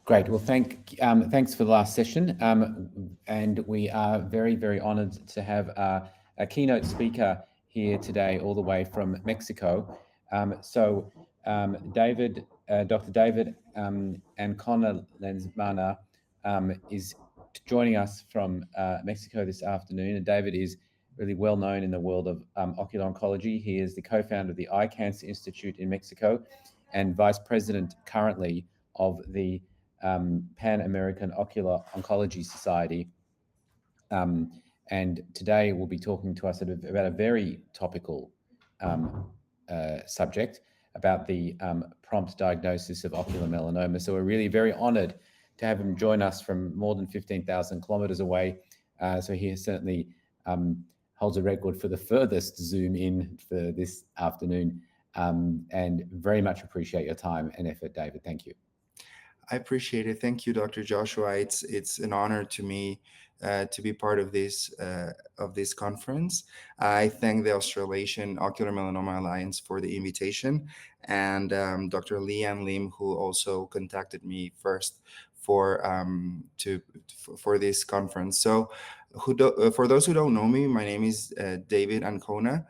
Great. Well, thanks for the last session. And we are very, very honoured to have a keynote speaker here today, all the way from Mexico. Dr. David Ancona Lenzmana is joining us from Mexico this afternoon. And David is really well known in the world of ocular oncology. He is the co-founder of the Eye Cancer Institute in Mexico and vice president currently of the Pan American Ocular Oncology Society. And today we'll be talking to us about a very topical subject about the prompt diagnosis of ocular melanoma. So we're really very honoured to have him join us from more than 15,000 kilometres away. So he certainly holds a record for the furthest Zoom in for this afternoon. And very much appreciate your time and effort, David. Thank you. I appreciate it. Thank you, Dr. Joshua. It's an honor to me to be part of this conference. I thank the Australasian Ocular Melanoma Alliance for the invitation, and Dr. Leanne Lim, who also contacted me first for this conference. So, for those who don't know me, my name is David Ancona.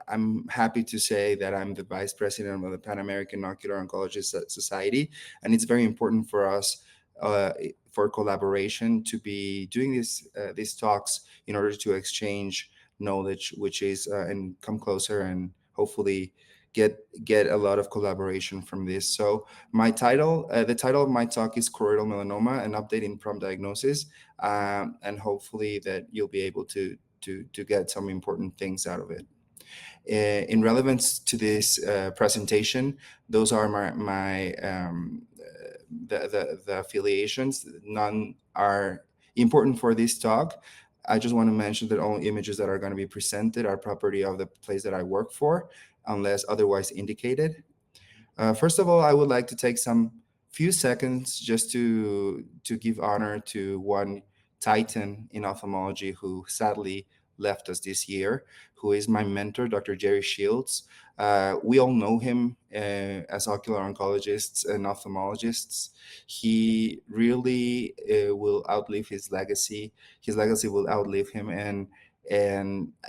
I'm happy to say that I'm the vice president of the Pan American Ocular Oncology Society, and it's very important for us for collaboration to be doing these talks in order to exchange knowledge, which is and come closer and hopefully get a lot of collaboration from this. So the title of my talk is Choroidal Melanoma: An Update in Prompt Diagnosis, and hopefully that you'll be able to get some important things out of it. In relevance to this presentation, those are the affiliations. None are important for this talk. I just want to mention that all images that are going to be presented are property of the place that I work for, unless otherwise indicated. First of all, I would like to take some few seconds just to give honor to one titan in ophthalmology who sadly left us this year, who is my mentor, Dr. Jerry Shields. We all know him as ocular oncologists and ophthalmologists. He really will outlive his legacy. His legacy will outlive him, and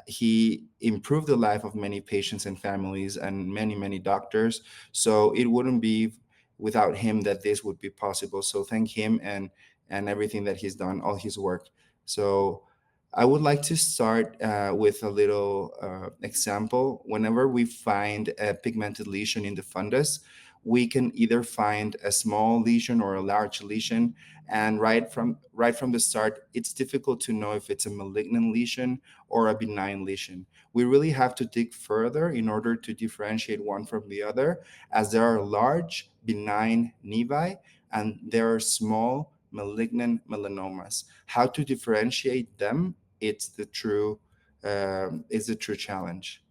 he improved the life of many patients and families and many doctors. So it wouldn't be without him that this would be possible. So thank him and everything that he's done, all his work. So I would like to start with a little example. Whenever we find a pigmented lesion in the fundus, we can either find a small lesion or a large lesion. And right from the start, it's difficult to know if it's a malignant lesion or a benign lesion. We really have to dig further in order to differentiate one from the other, as there are large benign nevi and there are small malignant melanomas. How to differentiate them? It's the true challenge.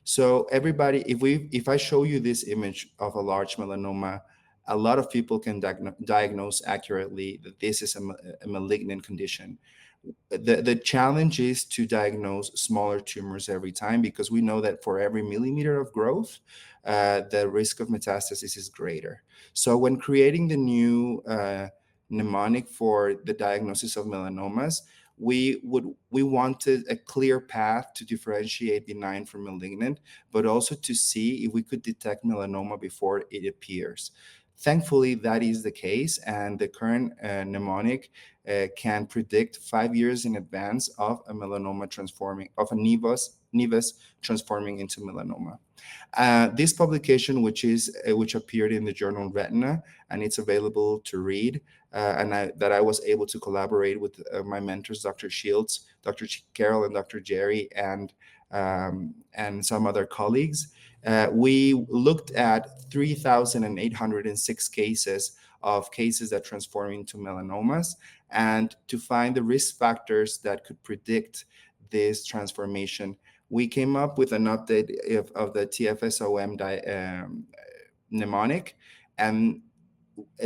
So everybody, if I show you this image of a large melanoma, a lot of people can diagnose accurately that this is a malignant condition. The challenge is to diagnose smaller tumors every time, because we know that for every millimeter of growth, the risk of metastasis is greater. So when creating the new mnemonic for the diagnosis of melanomas, we wanted a clear path to differentiate benign from malignant, but also to see if we could detect melanoma before it appears. Thankfully, that is the case, and the current mnemonic can predict 5 years in advance of a melanoma transforming, of a nevus transforming into melanoma. This publication, which appeared in the journal Retina, and it's available to read, that I was able to collaborate with my mentors, Dr. Shields, Dr. Carol, and Dr. Jerry, and some other colleagues. We looked at 3,806 cases that transform into melanomas, and to find the risk factors that could predict this transformation, we came up with an update of the TFSOM mnemonic, and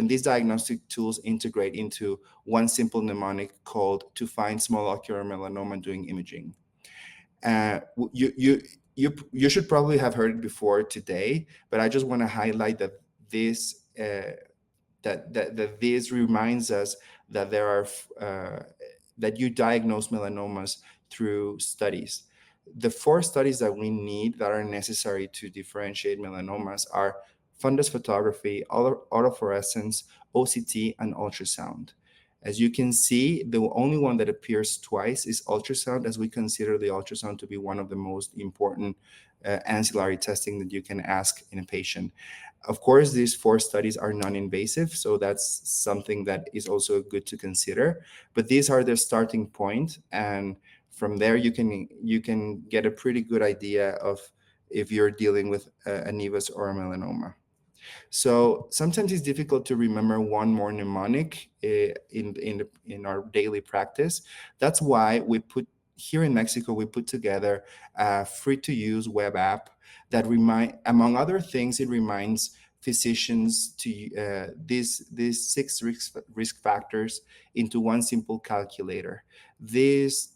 these diagnostic tools integrate into one simple mnemonic called "To Find Small Ocular Melanoma Doing Imaging." You should probably have heard it before today, but I just want to highlight that this that this reminds us that there are that you diagnose melanomas through studies. The four studies that we need that are necessary to differentiate melanomas are fundus photography, autofluorescence, OCT, and ultrasound. As you can see, the only one that appears twice is ultrasound, as we consider the ultrasound to be one of the most important ancillary testing that you can ask in a patient. Of course, these four studies are non-invasive, so that's something that is also good to consider. But these are the starting point, and from there you can get a pretty good idea of if you're dealing with a nevus or a melanoma. So sometimes it's difficult to remember one more mnemonic in our daily practice. That's why we put here in Mexico we put together a free-to-use web app that among other things, it reminds physicians to these six risk factors into one simple calculator. This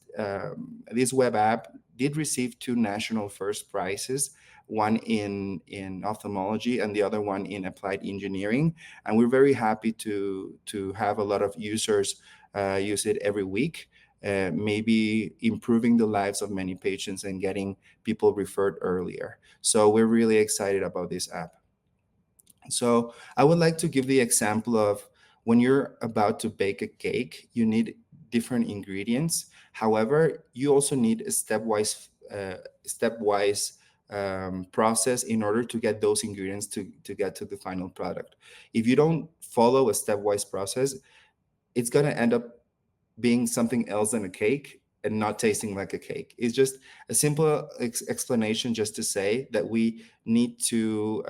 web app did receive two national first prizes, one in ophthalmology and the other one in applied engineering. And we're very happy to have a lot of users use it every week, maybe improving the lives of many patients and getting people referred earlier. So we're really excited about this app. So I would like to give the example of when you're about to bake a cake, you need different ingredients. However, you also need a stepwise process in order to get those ingredients to get to the final product. If you don't follow a stepwise process, it's going to end up being something else than a cake and not tasting like a cake. It's just a simple explanation just to say that we need to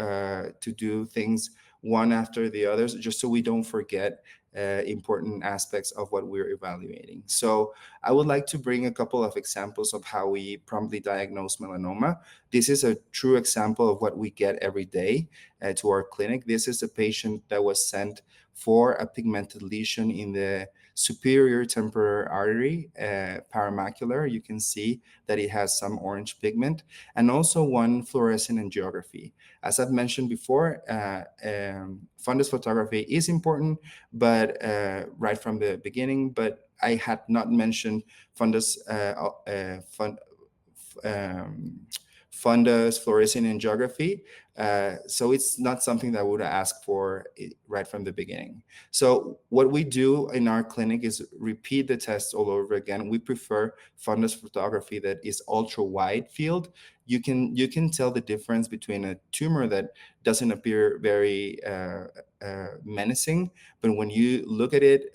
do things one after the others, just so we don't forget important aspects of what we're evaluating. So I would like to bring a couple of examples of how we promptly diagnose melanoma. This is a true example of what we get every day to our clinic. This is a patient that was sent for a pigmented lesion in the superior temporal artery, paramacular. You can see that it has some orange pigment, and also one fluorescent angiography. As I've mentioned before, fundus photography is important, but right from the beginning. But I had not mentioned fundus fundus, fluorescent angiography. So it's not something that I would ask for right from the beginning. So what we do in our clinic is repeat the test all over again. We prefer fundus photography that is ultra wide field. You can tell the difference between a tumor that doesn't appear very menacing, but when you look at it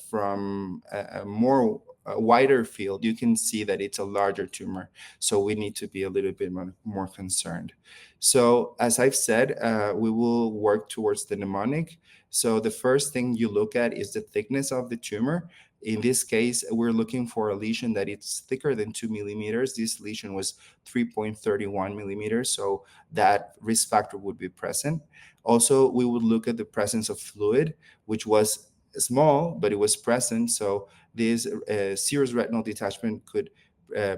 from a more wider field, you can see that it's a larger tumor. So we need to be a little bit more concerned. So as I've said, we will work towards the mnemonic. So the first thing you look at is the thickness of the tumor. In this case, we're looking for a lesion that is thicker than 2 millimeters. This lesion was 3.31 millimeters, so that risk factor would be present. Also, we would look at the presence of fluid, which was small, but it was present. So this serous retinal detachment could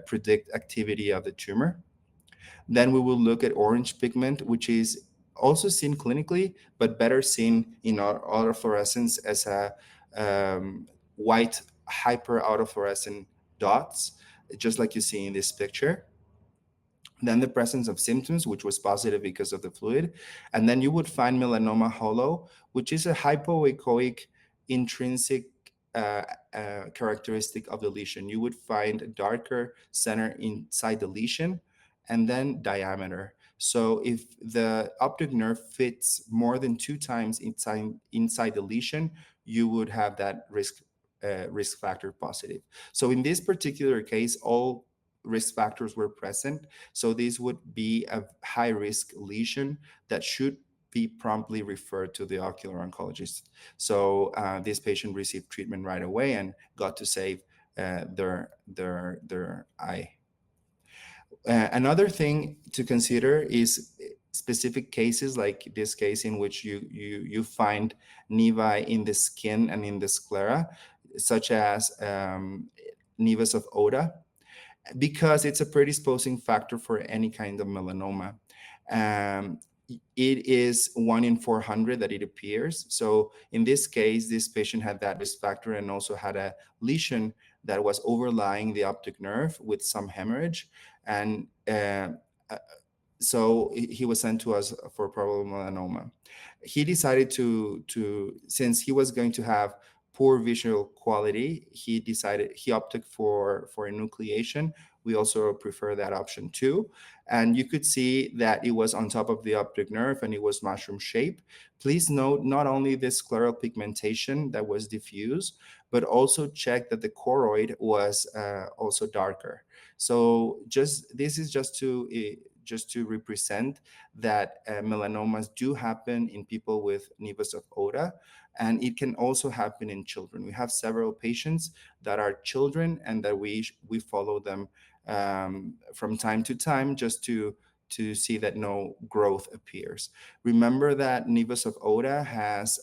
predict activity of the tumor. Then we will look at orange pigment, which is also seen clinically, but better seen in our autofluorescence as a white hyper-autofluorescent dots, just like you see in this picture. Then the presence of symptoms, which was positive because of the fluid. And then you would find melanoma holo, which is a hypoechoic intrinsic characteristic of the lesion. You would find a darker center inside the lesion and then diameter. So if the optic nerve fits more than 2 times inside the lesion, you would have that risk factor positive. So in this particular case, all risk factors were present. So this would be a high risk lesion that should be promptly referred to the ocular oncologist. So this patient received treatment right away and got to save their eye. Another thing to consider is specific cases, like this case in which you find nevi in the skin and in the sclera, such as nevus of Oda, because it's a predisposing factor for any kind of melanoma. it is 1 in 400 that it appears. So in this case, this patient had that risk factor and also had a lesion that was overlying the optic nerve with some hemorrhage. And uh, so he was sent to us for probable melanoma. He decided to since he was going to have poor visual quality, he opted for enucleation. We also prefer that option too. And you could see that it was on top of the optic nerve and it was mushroom shaped. Please note not only the scleral pigmentation that was diffuse, but also check that the choroid was also darker. So this is just to represent that melanomas do happen in people with nevus of Oda, and it can also happen in children. We have several patients that are children and that we follow them from time to time just to see that no growth appears. Remember that nevus of Oda has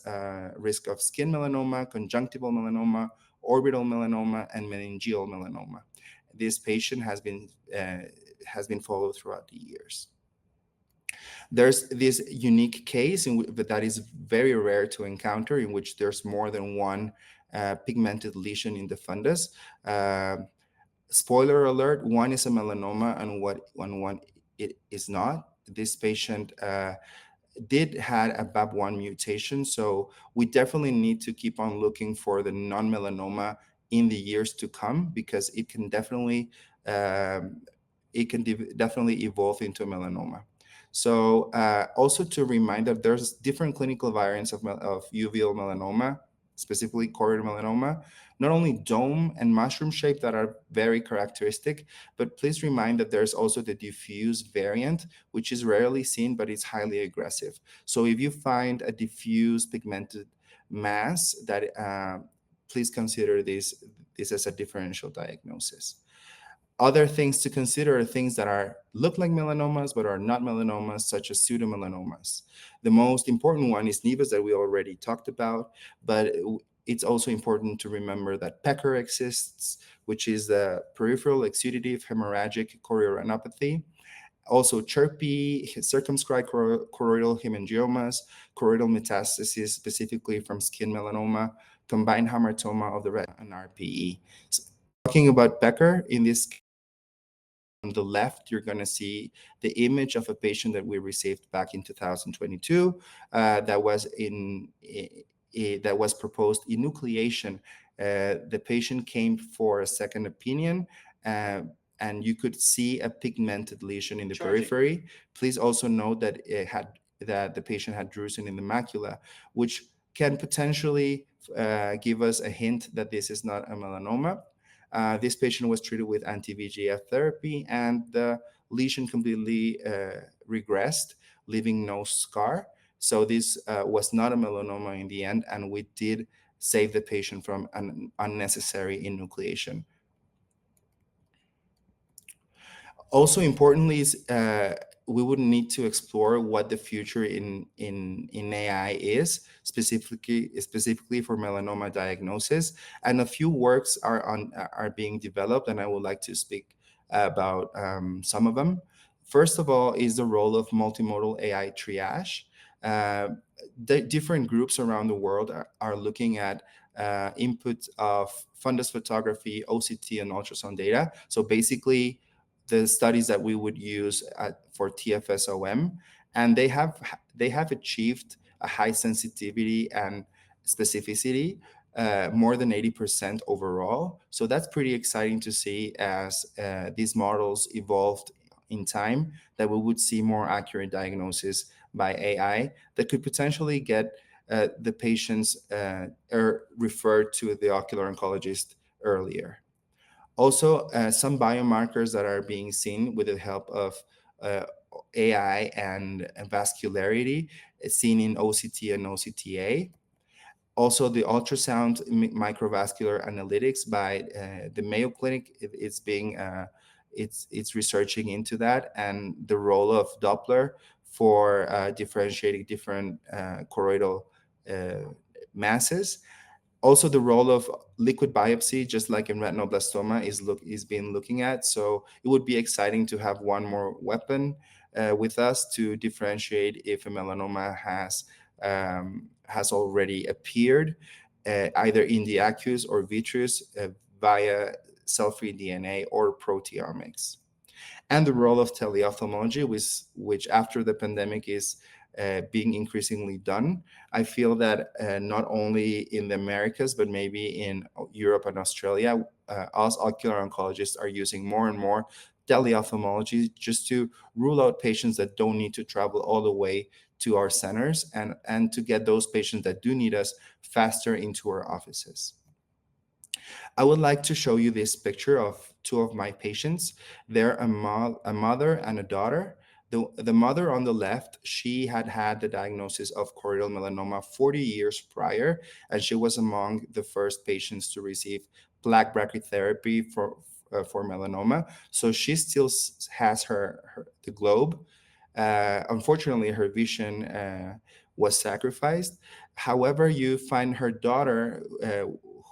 risk of skin melanoma, conjunctival melanoma, orbital melanoma, and meningeal melanoma. This patient has been followed throughout the years. There's this unique case that is very rare to encounter, in which there's more than one pigmented lesion in the fundus. Spoiler alert, one is a melanoma and one it is not. This patient did had a BAP1 mutation, so we definitely need to keep on looking for the non-melanoma in the years to come, because um, it can definitely evolve into melanoma. So also to remind that there's different clinical variants of uveal melanoma, specifically choroid melanoma, not only dome and mushroom shape that are very characteristic, but please remind that there's also the diffuse variant, which is rarely seen, but it's highly aggressive. So if you find a diffuse pigmented mass, that please consider this as a differential diagnosis. Other things to consider are things that look like melanomas but are not melanomas, such as pseudomelanomas. The most important one is nevus that we already talked about, but it's also important to remember that Pecker exists, which is the peripheral exudative hemorrhagic chorioretinopathy. Also CHERP, circumscribed choroidal hemangiomas, choroidal metastases, specifically from skin melanoma, combined hamartoma of the retina, and RPE. So, talking about Becker, in this on the left, you're going to see the image of a patient that we received back in 2022 that was proposed enucleation. The patient came for a second opinion, and you could see a pigmented lesion in the periphery. Please also note that the patient had drusen in the macula, which can potentially give us a hint that this is not a melanoma. This patient was treated with anti-VEGF therapy, and the lesion completely regressed, leaving no scar. So this was not a melanoma in the end, and we did save the patient from an unnecessary enucleation. Also importantly is we would need to explore what the future in AI is, specifically for melanoma diagnosis. And a few works are being developed, and I would like to speak about some of them. First of all is the role of multimodal AI triage. The different groups around the world are looking at input of fundus photography, OCT, and ultrasound data. So basically, the studies that we would use for TFSOM, and they have achieved a high sensitivity and specificity, more than 80% overall. So that's pretty exciting to see as these models evolved in time, that we would see more accurate diagnosis by AI that could potentially get the patients referred to the ocular oncologist earlier. Also, some biomarkers that are being seen with the help of AI and vascularity seen in OCT and OCTA. Also, the ultrasound microvascular analytics by the Mayo Clinic it's researching into that, and the role of Doppler for differentiating different choroidal masses. Also, the role of liquid biopsy, just like in retinoblastoma, is being looking at. So it would be exciting to have one more weapon with us to differentiate if a melanoma has already appeared, either in the aqueous or vitreous via cell-free DNA or proteomics. And the role of teleophthalmology, which after the pandemic is being increasingly done. I feel that not only in the Americas, but maybe in Europe and Australia, us ocular oncologists are using more and more teleophthalmology just to rule out patients that don't need to travel all the way to our centers, and to get those patients that do need us faster into our offices. I would like to show you this picture of two of my patients. They're a mother and a daughter. The mother on the left, she had the diagnosis of choroidal melanoma 40 years prior, and she was among the first patients to receive plaque brachytherapy for melanoma. So she still has the globe. Unfortunately, her vision was sacrificed. However, you find her daughter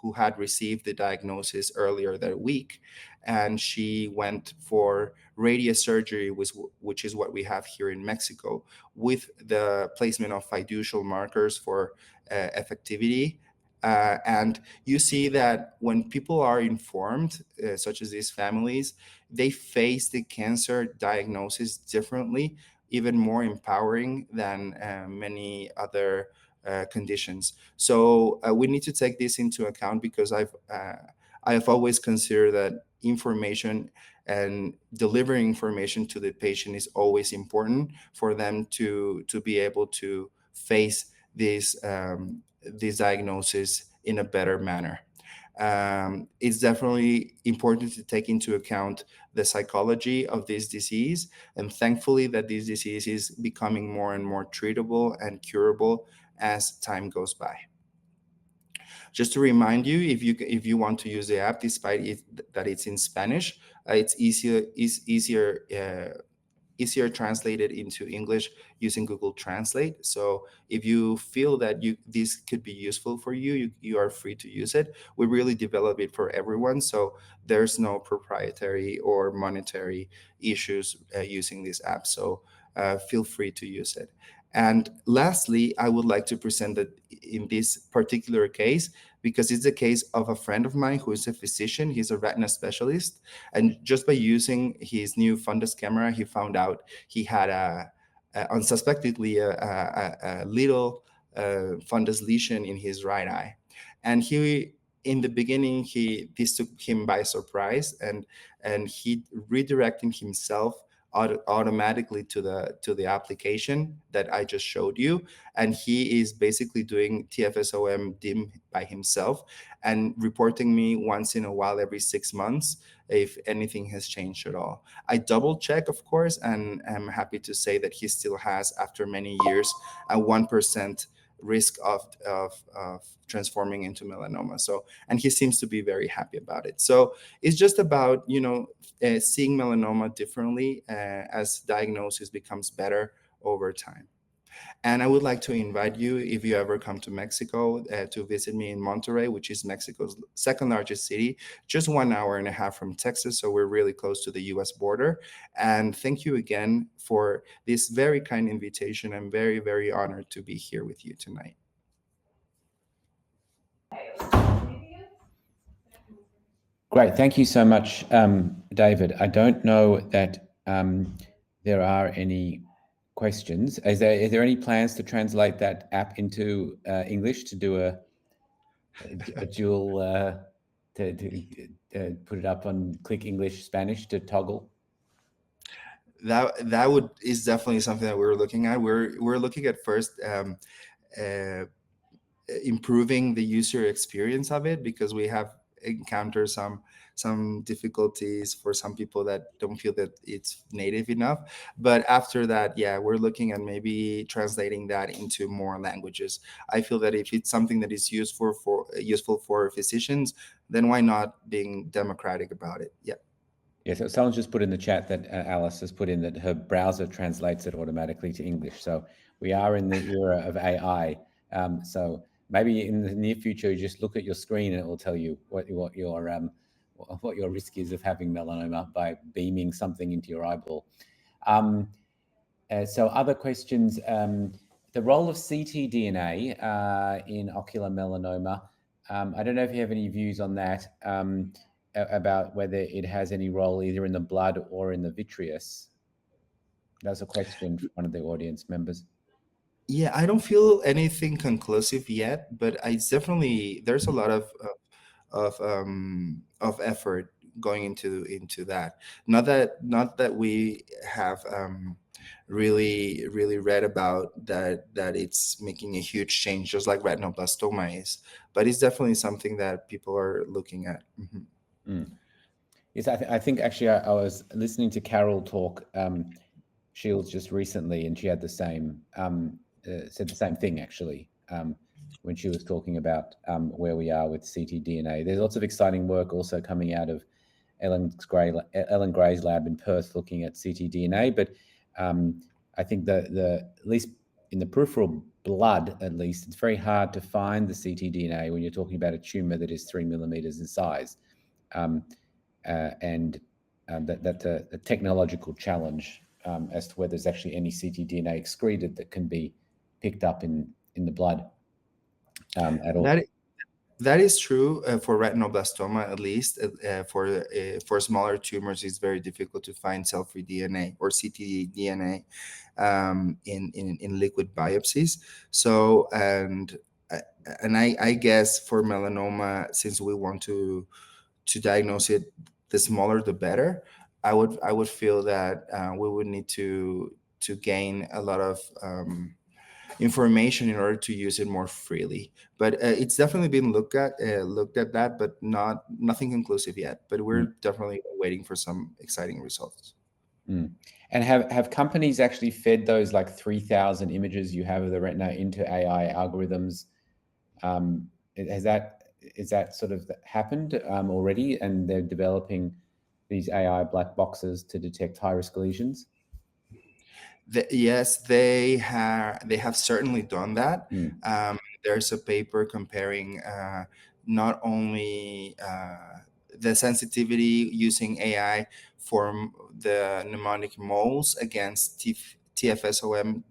who had received the diagnosis earlier that week, and she went for radiosurgery, which is what we have here in Mexico, with the placement of fiducial markers for effectivity. And you see that when people are informed, such as these families, they face the cancer diagnosis differently, even more empowering than many other conditions. So we need to take this into account, because I have always considered that information and delivering information to the patient is always important for them to be able to face this diagnosis in a better manner. It's definitely important to take into account the psychology of this disease, and thankfully that this disease is becoming more and more treatable and curable as time goes by. Just to remind you, if you want to use the app, despite that it's in Spanish, it's easier translated into English using Google Translate. So if you feel that this could be useful for you, you are free to use it. We really develop it for everyone, so there's no proprietary or monetary issues using this app. So feel free to use it. And lastly, I would like to present that in this particular case, because it's a case of a friend of mine who is a physician. He's a retina specialist. And just by using his new fundus camera, he found out he had unsuspectedly a little fundus lesion in his right eye. And in the beginning, this took him by surprise, and he redirected himself automatically to the application that I just showed you, and he is basically doing TFSOM DIM by himself and reporting me once in a while, every 6 months, if anything has changed at all. I double check, of course, and I'm happy to say that he still has, after many years, a 1% risk of transforming into melanoma. So, and he seems to be very happy about it. So it's just about, seeing melanoma differently as diagnosis becomes better over time. And I would like to invite you, if you ever come to Mexico, to visit me in Monterrey, which is Mexico's second largest city, just 1.5 hours from Texas. So we're really close to the US border. And thank you again for this very kind invitation. I'm very, very honored to be here with you tonight. Great. Thank you so much, David. I don't know that there are any questions. Is there any plans to translate that app into English, to do a dual, to put it up on Click English Spanish to toggle? That is definitely something that we're looking at. We're looking at first improving the user experience of it, because we have encountered some difficulties for some people that don't feel that it's native enough. But after that, yeah, we're looking at maybe translating that into more languages. I feel that if it's something that is useful for physicians, then why not being democratic about it? Yeah. Yeah, so someone's just put in the chat that Alice has put in that her browser translates it automatically to English. So we are in the era of AI. So maybe in the near future, you just look at your screen and it will tell you what your risk is of having melanoma by beaming something into your eyeball. So other questions, the role of ctDNA in ocular melanoma. I don't know if you have any views on that, about whether it has any role either in the blood or in the vitreous. That's a question from one of the audience members. Yeah, I don't feel anything conclusive yet, but it's definitely, there's a lot of effort going into that. Not that we have really read about that it's making a huge change, just like retinoblastoma is, but it's definitely something that people are looking at. Yes, I think actually I was listening to Carol talk Shields just recently, and she had the same said the same thing actually when she was talking about where we are with ctDNA. There's lots of exciting work also coming out of Ellen Gray's lab in Perth looking at ctDNA, but I think the at least in the peripheral blood, at least, it's very hard to find the ctDNA when you're talking about a tumor that is 3 millimeters in size, and that's a technological challenge as to whether there's actually any ctDNA excreted that can be picked up in the blood at all. That is true for retinoblastoma, at least. For smaller tumors, it's very difficult to find cell-free DNA or ctDNA in liquid biopsies. So, and I guess for melanoma, since we want to diagnose it, the smaller the better. I would feel that we would need to gain a lot of information in order to use it more freely. But it's definitely been looked at that, but nothing conclusive yet. But we're definitely waiting for some exciting results. And have companies actually fed those like 3,000 images you have of the retina into AI algorithms? Is that sort of happened already, and they're developing these AI black boxes to detect high-risk lesions? Yes, they have certainly done that. There's a paper comparing not only the sensitivity using AI for the mnemonic moles against TFSOM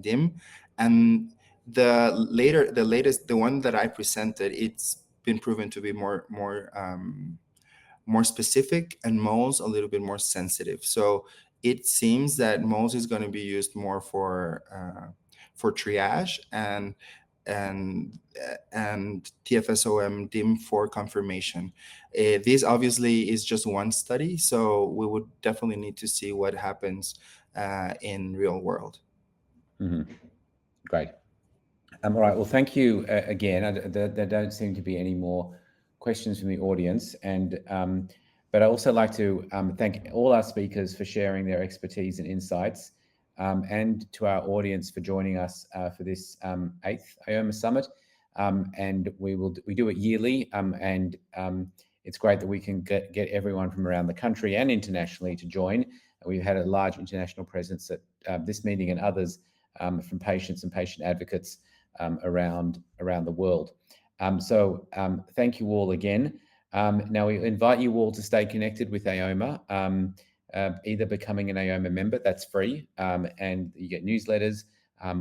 DIM, and the latest, the one that I presented, it's been proven to be more specific, and moles a little bit more sensitive. So it seems that moles is going to be used more for triage, and TFSOM DIM for confirmation. This obviously is just one study, so we would definitely need to see what happens in real world. Great. All right. Well, thank you again. There don't seem to be any more questions from the audience, and but I also like to thank all our speakers for sharing their expertise and insights, and to our audience for joining us for this 8th AOMA Summit. And we do it yearly, and it's great that we can get everyone from around the country and internationally to join. We've had a large international presence at this meeting and others from patients and patient advocates around the world. So thank you all again. Now we invite you all to stay connected with AOMA, either becoming an AOMA member, that's free, and you get newsletters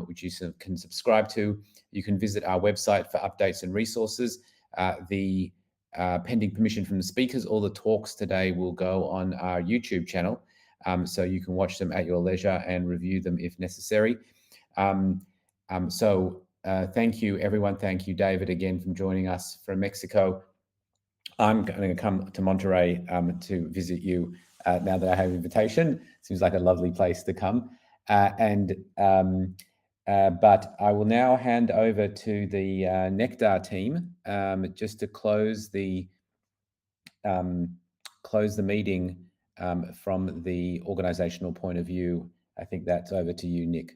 which you can subscribe to. You can visit our website for updates and resources. Pending permission from the speakers, all the talks today will go on our YouTube channel, so you can watch them at your leisure and review them if necessary. Thank you, everyone. Thank you, David, again, for joining us from Mexico. I'm going to come to Monterrey to visit you now that I have an invitation. Seems like a lovely place to come. But I will now hand over to the Nectar team just to close the meeting from the organizational point of view. I think that's over to you, Nick.